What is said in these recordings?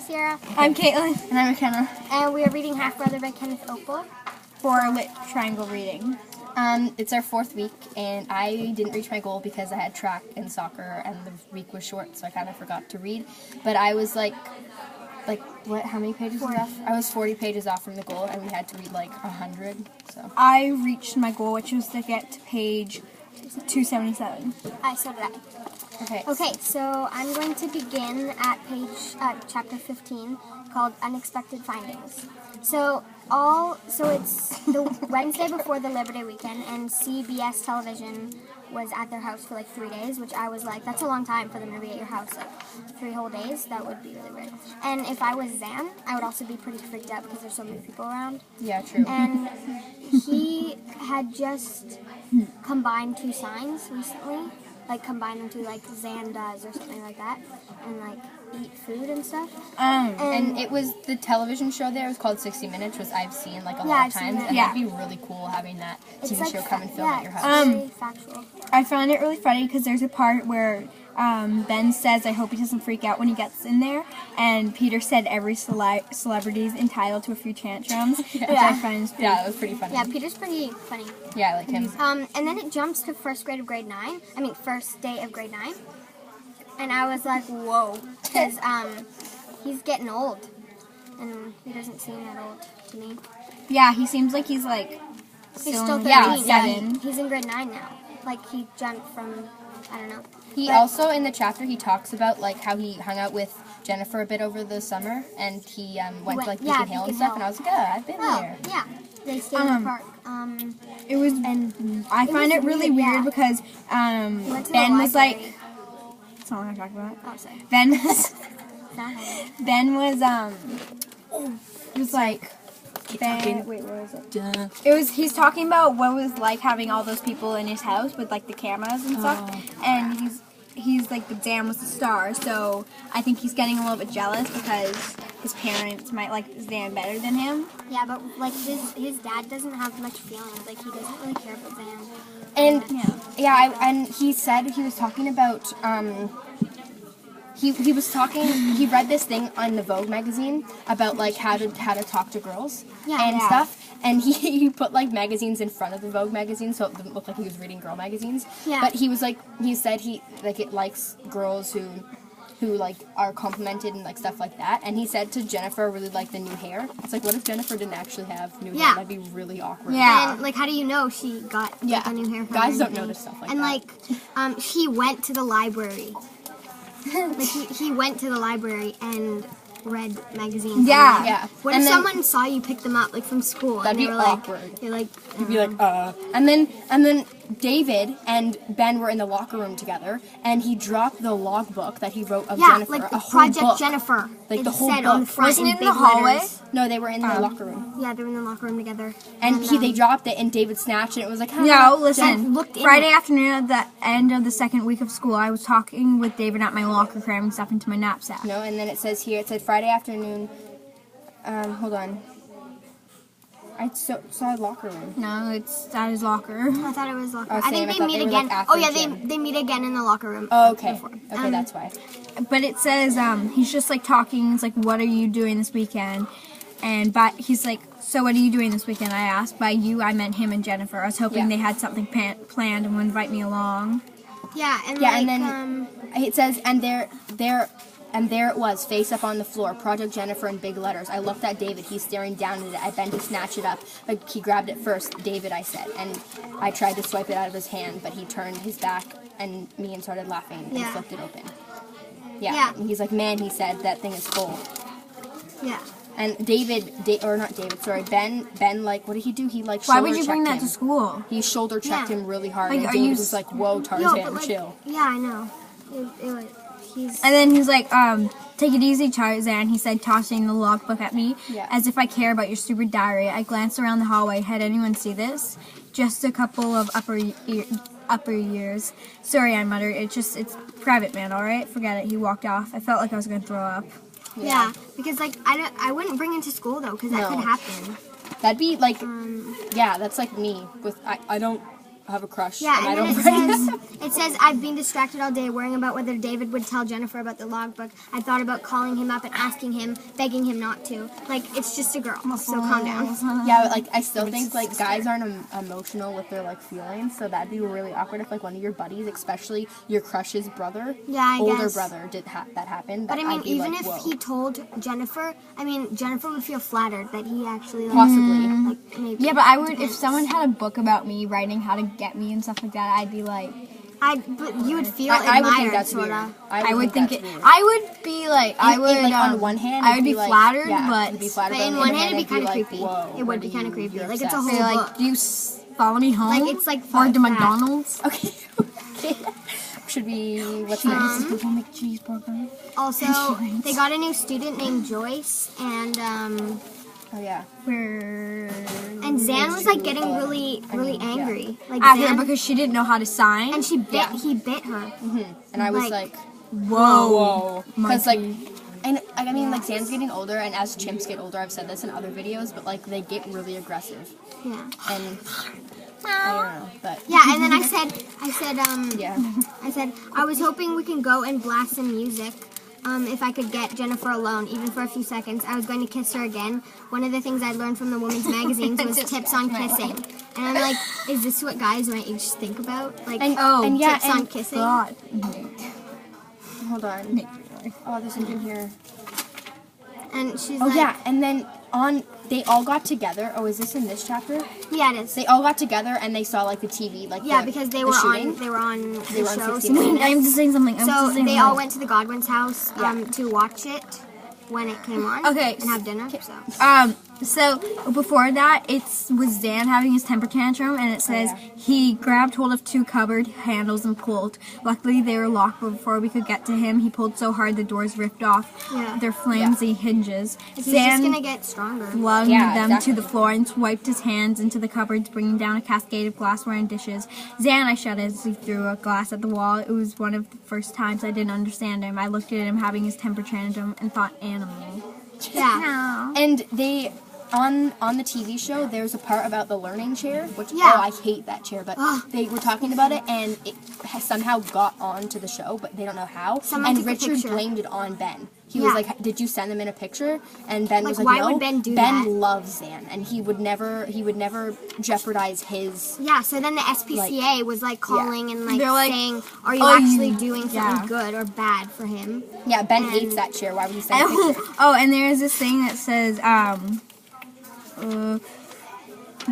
Ciara. I'm Caitlyn. And I'm mikkena. And we are reading Half Brother by Kenneth Opel. For Lit Triangle reading. It's our 4th week, and I didn't reach my goal because I had track and soccer, and the week was short, so I kind of forgot to read. But I was like, what? How many pages was off? I was 40 pages off from the goal, and we had to read like 100. So I reached my goal, which was to get to page 277. So did I. okay. Okay, so I'm going to begin at chapter 15, called Unexpected Findings. So it's the Wednesday before the Labor Day weekend, and CBS television was at their house for like 3 days, which I was like, that's a long time for them to be at your house, like 3 whole days. That would be really weird. And if I was Zan, I would also be pretty freaked out because there's so many people around. Yeah, true. And he had just combined 2 signs recently, like combined them to like Zan does or something like that, and like eat food and stuff. And it was the television show there. It was called 60 Minutes, which I've seen like a lot of times, and that'd be really cool having that TV like show come and film at your house. It's very factual. I found it really funny because there's a part where Ben says, I hope he doesn't freak out when he gets in there, and Peter said every celebrity is entitled to a few tantrums, which I find is pretty it was pretty funny. Yeah, Peter's pretty funny. Yeah, I like him. And then it jumps to first day of grade 9, and I was like, whoa, because he's getting old, and he doesn't seem that old to me. Yeah, he seems like he's like He's still 13. yeah, He's in grade 9 now. Like, he jumped from, I don't know. He also, in the chapter, he talks about, like, how he hung out with Jennifer a bit over the summer, and he went to, like, Beacon Hill and stuff, and I was like, I've been there. Yeah, they stayed in the park. It was, and I find it really weird because Ben was like, that's not what I'm talking about. Oh, sorry. Ben was like, wait, what was it? Duh. He's talking about what it was like having all those people in his house with like the cameras and stuff, and he's like the Dan was the star, so I think he's getting a little bit jealous because his parents might like Zan better than him. Yeah, but like his dad doesn't have much feelings. Like, he doesn't really care about Zan. And and he said he was talking about he he read this thing on the Vogue magazine about like how to talk to girls stuff, and he put like magazines in front of the Vogue magazine so it didn't look like he was reading girl magazines. Yeah. But he said it likes girls who like are complimented and like stuff like that, and he said to Jennifer, really like the new hair. It's like, what if Jennifer didn't actually have new hair? That'd be really awkward. Yeah. And like, how do you know she got like, a new hair? Guys don't notice stuff like that. And like, he went to the library. Like, he went to the librry and read magazines. Yeah. What if someone saw you pick them up, like, from school? That'd and be they were awkward. You're like, You'd be like, And then David and Ben were in the locker room together, and he dropped the logbook that he wrote of Jennifer. like the a whole Project book. Jennifer. Like, the it whole said book. on the front Wasn't in it in big the hallway? letters. No, they were in the locker room. Yeah, they were in the locker room together. And they dropped it, and David snatched it. It was like, No, listen. looked in Friday afternoon at the end of the second week of school, I was talking with David at my locker, cramming stuff into my knapsack. No, and then it says here, it said Friday afternoon. Hold on. I saw locker room. No, it's at his locker. I thought it was locker room. Oh, I think same. they I thought meet they were, again. like, after Oh, yeah, gym. they meet again in the locker room. Oh, okay. Before. Okay, that's why. But it says he's just like talking. He's like, "What are you doing this weekend?" And he's like, "So what are you doing this weekend?" I asked. By you, I meant him and Jennifer. I was hoping they had something planned and would invite me along. Yeah, and and then it says, and there it was, face up on the floor, Project Jennifer in big letters. I looked at David. He's staring down at it. I bent to snatch it up, but he grabbed it first. David, I said, and I tried to swipe it out of his hand, but he turned his back and me and started laughing and flipped it open. Yeah. And he's like, man, he said, that thing is full. Yeah. And Ben, like, what did he do? He, like, Why would you bring that to school? He shoulder checked him really hard, Like, and are David you was like, whoa, Tarzan, but, like, chill. Yeah, I know. He's... And then he's like, take it easy, Tarzan, he said, tossing the logbook at me. Yeah. As if I care about your stupid diary. I glanced around the hallway. Had anyone see this? Just a couple of upper years. Sorry, I muttered. It's private, man, alright? Forget it. He walked off. I felt like I was going to throw up. Yeah, because, like, I wouldn't bring it to school, though, because that could happen. That'd be, like, that's like me. have a crush. Yeah, and I and don't then it says, I've been distracted all day worrying about whether David would tell Jennifer about the logbook. I thought about calling him up and asking him, begging him not to. Like, it's just a girl, so calm down. Yeah, but, like, I still think, like, guys aren't emotional with their, like, feelings, so that'd be really awkward if, like, one of your buddies, especially your crush's brother, older guess. brother, did that happen. But I mean, I'd be even like, if whoa. he told Jennifer, I mean, Jennifer would feel flattered that he actually, like, Possibly. like maybe. Yeah, but I would, if someone had a book about me writing how to get me and stuff like that, I'd be like, But you would feel I admired, would think that's sorta. weird. I would think it, that's weird. I would be like, I would, like, on one hand, I would be like, flattered, yeah, but you'd be flattered, But in on one the hand, it'd be kind of like, creepy. whoa, It would what be are kind of you- creepy. you're Like, it's a obsessed. whole Say, book. like, do you follow me home? Like, it's like or fun to fact. McDonald's? Okay. Should we, what's next? People make cheeseburger. Also, they got a new student named Joyce, and Oh, yeah. and Zan was like getting really angry, like After, Zan, because she didn't know how to sign. and she bit. Yeah. He bit her. And I was Like, like, Whoa. because like, and I mean like Zan's getting older, and as chimps get older, I've said this in other videos, but like they get really aggressive, Yeah. and I don't know, but Yeah, and then I said, yeah, I said, I was hoping we can go and blast some music. If I could get Jennifer alone, even for a few seconds, I was going to kiss her again. One of the things I learned from the women's magazines was tips on kissing. And I'm like, is this what guys my age think about? Like, and yeah, tips on and kissing? God. hold on. Oh, there's something here. And she's Oh like, yeah, and then they all got together. Oh, is this in this chapter? yeah, it is. They all got together and they saw like the TV, like Yeah, the, because they the were shooting. on the were on show. 16 16 Minutes. I'm just saying something. So they all went to the Godwin's house to watch it when it came on. Okay, And have dinner. So. So before that, it was Zan having his temper tantrum, and it says he grabbed hold of two cupboard handles and pulled. Luckily, they were locked before we could get to him. He pulled so hard the doors ripped off their flimsy hinges. He's just gonna get stronger. Flung Yeah, them exactly. to the floor and swiped his hands into the cupboards, bringing down a cascade of glassware and dishes. Zan, I shouted as he threw a glass at the wall. It was one of the first times I didn't understand him. I looked at him having his temper tantrum and thought animal. Yeah. And they on the TV show, there's a part about the learning chair, which I hate that chair, but they were talking about it, and it has somehow got onto the show, but they don't know how. Someone and took a Richard picture. blamed it on Ben. He was like, "Did you send them in a picture?" And Ben was like, why "No." would Ben do Ben that? loves Zan, and he would never jeopardize his. Yeah, so then the SPCA was like calling and like They're like, saying, are you "Oh, actually you- doing something good or bad for him? Yeah, Ben hates that chair. Why would he send a picture? And there's this thing that says,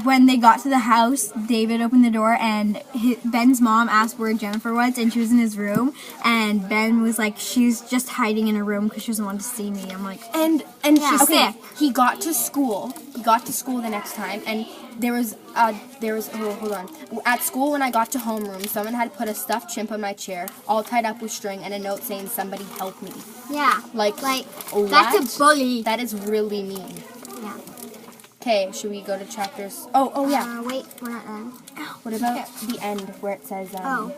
when they got to the house, David opened the door, and Ben's mom asked where Jennifer was, and she was in his room, and Ben was like, she's just hiding in her room because she doesn't want to see me. I'm like, And She's okay, sick. he got to school. He got to school the next time, and there was hold on. At school, when I got to homeroom, someone had put a stuffed chimp on my chair, all tied up with string, and a note saying, "Somebody help me." Yeah. Like that's what? a bully. That is really mean. Yeah. Okay, should we go to chapters? Oh yeah. Wait, we're not done. What about the end where it says where?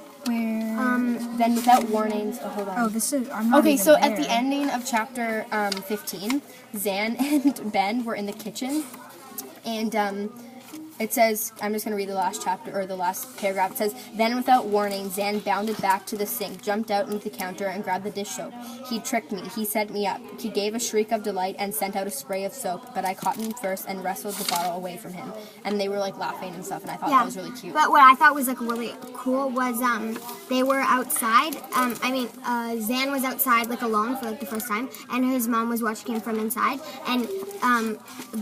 then without warnings? Oh, hold on. Oh, this is. I'm not Okay, even so at the there. ending of chapter 15, Zan and Ben were in the kitchen, and it says, I'm just going to read the last chapter, or the last paragraph. It says, "Then without warning, Zan bounded back to the sink, jumped out into the counter, and grabbed the dish soap. He tricked me. He set me up. He gave a shriek of delight and sent out a spray of soap, but I caught him first and wrestled the bottle away from him." And they were like laughing and stuff, and I thought that was really cute. But what I thought was like really cool was they were outside. Zan was outside like alone for like the first time, and his mom was watching him from inside. And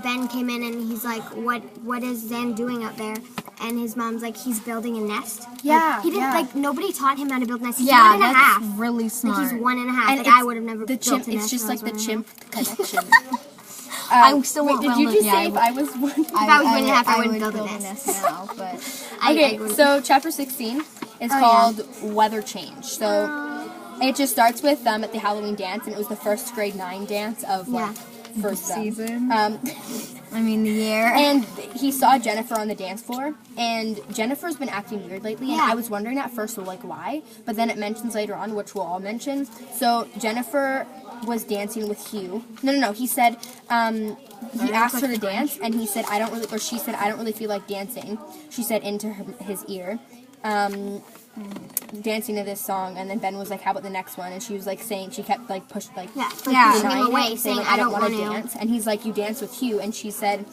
Ben came in and he's like, "What is Zan doing out there?" And his mom's like, "He's building a nest." Yeah, Like, he didn't yeah. like nobody taught him how to build nests. He's Yeah, 1 and a that's half. really smart. Like he's 1 and a half. And Like it's I would have never the built chimp. a It's nest just when I like was the 1 and a half. chimp connection. I still Wait, won't did build you just it. say Yeah, if I was one? If I was 1 and a half, I would wouldn't build a build nest. now, but Okay, wouldn't. so chapter 16 is called Weather Change. So it just starts with them at the Halloween dance, and it was the first grade 9 dance of like first season. season. I mean the year. And he saw Jennifer on the dance floor, and Jennifer's been acting weird lately, and Yeah. I was wondering at first, well, like, why? But then it mentions later on, which we'll all mention. So Jennifer was dancing with Hugh. No. He said he asked her to dance, and he said, she said, I don't really feel like dancing. She said into his ear, dancing to this song, and then Ben was like, how about the next one? And she was like saying, she kept like pushing pushing him away, saying saying, I don't want to wanna dance. And he's like, you dance with Hugh. And she said,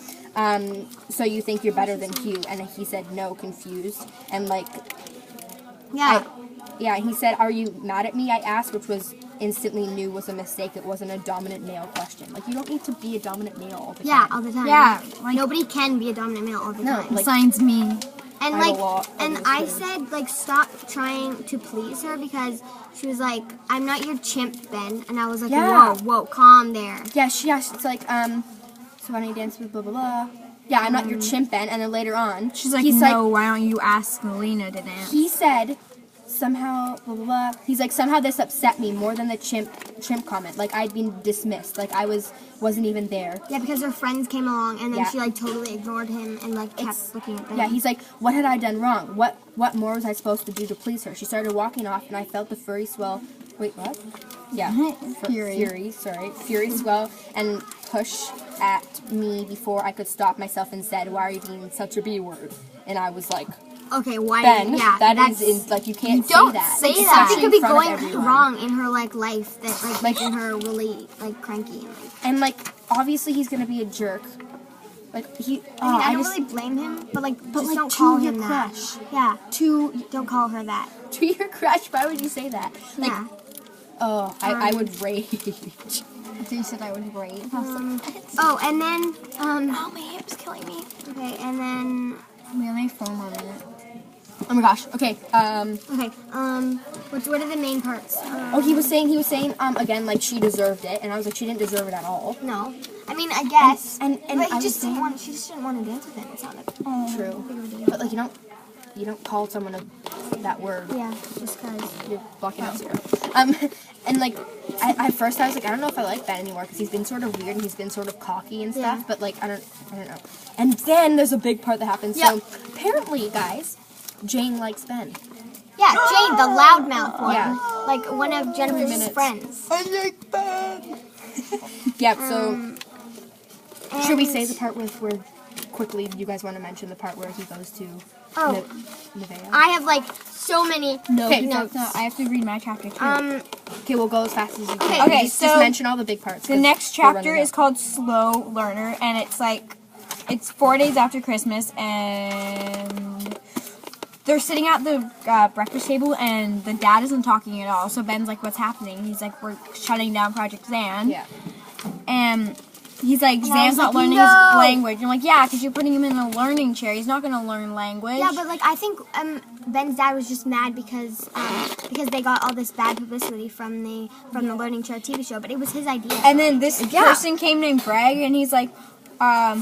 so you think you're better than Hugh? And he said, no, confused. And like, he said, are you mad at me? I asked, which was instantly knew was a mistake. It wasn't a dominant male question. Like, you don't need to be a dominant male all the time. Yeah, all the time. Yeah, like, nobody can be a dominant male all the time. like, Signs me. And I said, like, stop trying to please her, because she was like, I'm not your chimp, Ben. And I was like, whoa, calm there. Yeah, it's like, so why don't you dance with blah, blah, blah. Yeah, I'm not your chimp, Ben. And then later on, she's like, no, why don't you ask Melina to dance? He said, somehow, blah, blah, blah. He's like, somehow this upset me more than the chimp comment. Like, I'd been dismissed. Like, I wasn't even there. Yeah, because her friends came along, and then she, like, totally ignored him and, like, kept looking at them. Yeah, he's like, what had I done wrong? What more was I supposed to do to please her? She started walking off, and I felt the fury swell. Wait, what? Yeah. Fury swell and push at me before I could stop myself, and said, why are you being such a B-word? And I was like, okay, why? Ben, that's like, you can't say that. Say like, that. Something could be going wrong in her life that like making her really cranky and obviously he's gonna be a jerk. Like I don't really blame him, but just don't call him that. Yeah. Don't call her that. To your crush, why would you say that? Like, yeah. Oh, I would rage. You said I would rage. And then oh, my hip's killing me. Okay, and then we only have 4 more minutes. Oh my gosh. Okay. what are the main parts? He was saying again, like, she deserved it, and I was like, she didn't deserve it at all. No. I mean, I guess. And but she just didn't want to dance with him. It sounded true. But like, you don't call someone that word. Yeah, just because you're blocking out Ciara. And like, at first I was like, I don't know if I like Ben anymore, because he's been sort of weird and he's been sort of cocky and stuff. But like, I don't know. And then there's a big part that happens. So apparently, guys, Jane likes Ben. Yeah, Jane, the loudmouth one. Yeah. Like one of Jennifer's friends. I like Ben. So should we say the part where quickly you guys want to mention the part where he goes to Nevaeh? I have so many notes. No, I have to read my chapter too. Okay, we'll go as fast as you can. Okay, just mention all the big parts. The next chapter is called Slow Learner, and it's 4 days after Christmas, and they're sitting at the breakfast table, and the dad isn't talking at all. So Ben's like, what's happening? He's like, we're shutting down Project Zan. Yeah. And he's like, Zan's not learning his language. I'm like, yeah, because you're putting him in a learning chair. He's not going to learn language. Yeah, but I think Ben's dad was just mad because they got all this bad publicity from the Learning Chair TV show, but it was his idea. And then this person came named Greg, and he's like,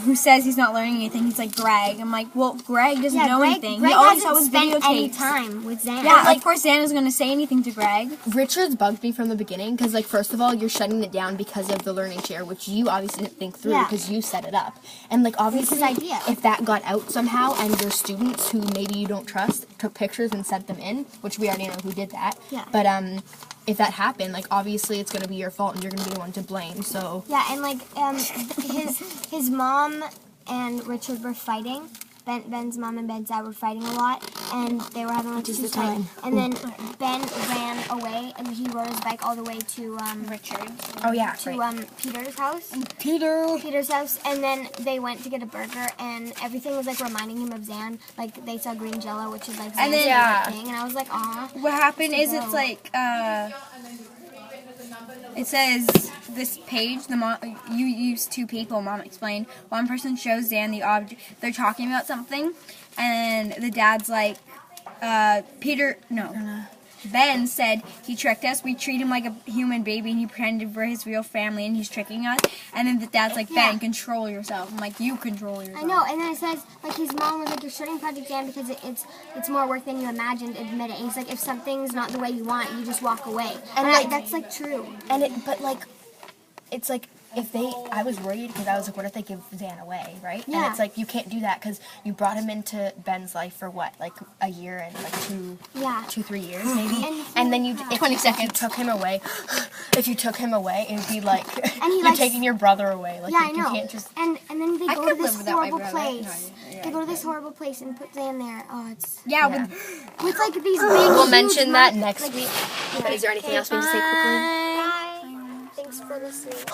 who says he's not learning anything. He's like, Greg. I'm like, well, Greg doesn't know anything. Greg he always saw his spent videotapes. Any time with Zan. Yeah, of course Zan is going to say anything to Greg. Richard's bugged me from the beginning, because, like, first of all, you're shutting it down because of the learning chair, which you obviously didn't think through because you set it up. And, like, obviously, if that got out somehow and your students who maybe you don't trust took pictures and sent them in, which we already know who did that. Yeah. But, if that happened, like, obviously it's going to be your fault and you're going to be the one to blame, so. Yeah, and, his mom and Richard were fighting. Ben's mom and Ben's dad were fighting a lot, and they were having just a fight. And then Ben ran away, and he rode his bike all the way to Richard. Oh yeah, to Peter's house. Peter's house, and then they went to get a burger, and everything was reminding him of Zan. Like they saw green Jello, which is Zan's favorite thing, and I was like, aw. What happened is it's it says this page, you use 2 people, Mom explained. One person shows Zan the object, they're talking about something, and the dad's like, Ben said he tricked us, we treat him like a human baby, and he pretended we're his real family, and he's tricking us, and then the dad's like, Ben, control yourself. I'm like, you control yourself. I know, and then it says, his mom was like, you're shutting Project Zan because it's more work than you imagined, admit it. And he's like, if something's not the way you want, you just walk away. And that's true. And it's like, I was worried because I was like, what if they give Zan away, right? Yeah. And it's like, you can't do that because you brought him into Ben's life for what, like a year and like 3 years maybe? And then if you took him away, it'd be like, you're taking your brother away. Like, yeah, I know. You can't just... And then they I go could to this live without my horrible brother. place. No, They go to this horrible place and put Zan there. Oh, it's... Yeah, With like these big, We'll huge mention that monsters, next week. But is there anything else we need to say quickly? Bye. Thanks for listening.